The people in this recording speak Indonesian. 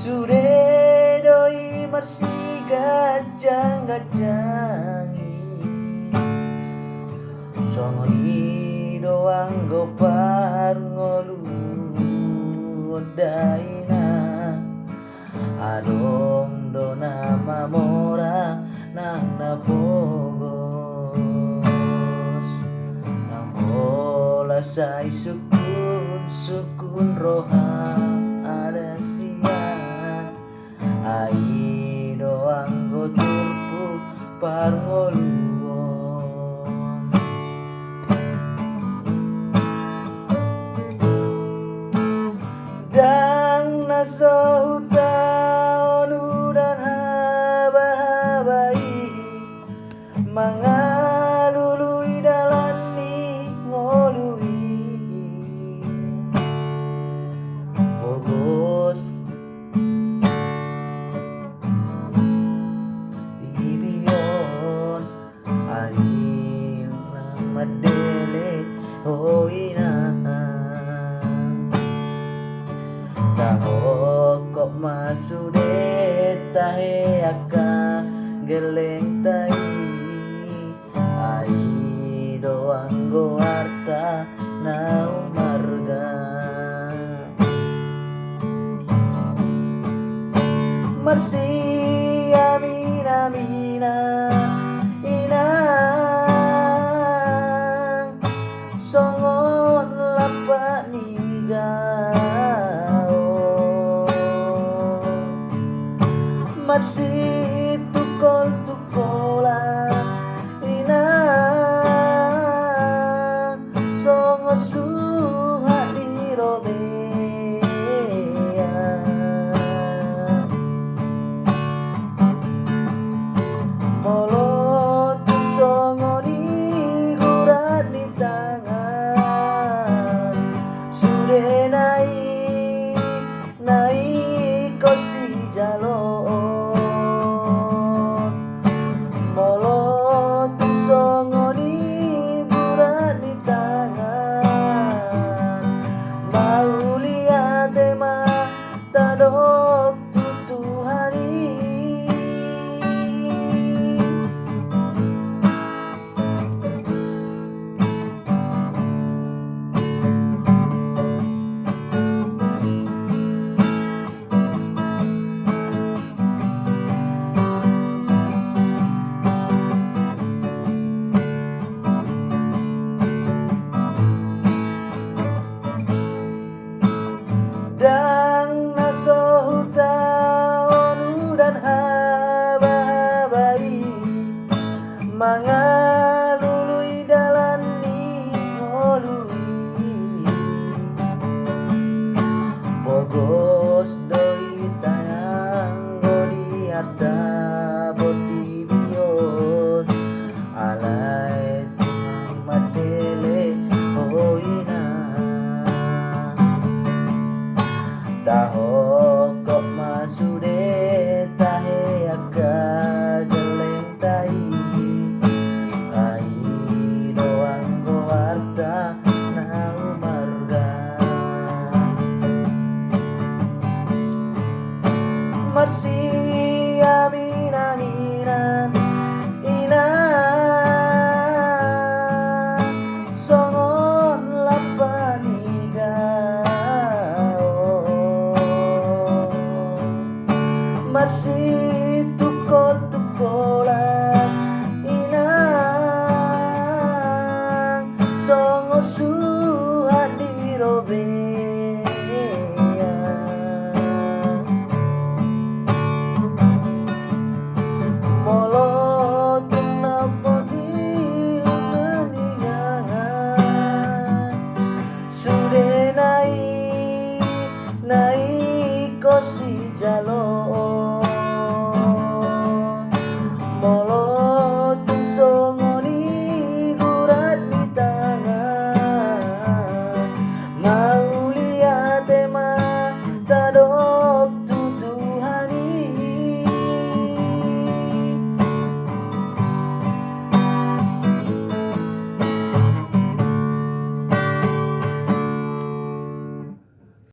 Sudah doi marsi gajang-gajangi Songoni doang gopar ngolu daina Adong dona mamora nang napogos Nang bola say sukun rohang ada siang Ai doang go turpu parngoluon Dang nasohuta onu dan haba-habai Mangalului dalani ngolui Bogos Tibion Air madele hoina Taho kok masude tahe aka geleng tai Ai doang go arta nau marga Marsi amina mina ina songon lapak niga Masih tukol-tukolan ina songo suha di robea Molot songo di gurat di tangan Sudah naik kosi jalon Molot songo di gurat di tangan Mau lihat mata dok tutu hari Dang nasohuta onu dan haba-habai Mangalului dalani ngolui Bogos doi tayang godi arta boti bion Alai timang madele hoina Taho kok masude tahe aka geleng tai Ai doang go arta nau marga Marsi amina-mina ina songon lapaniga Masih tukol-tukolan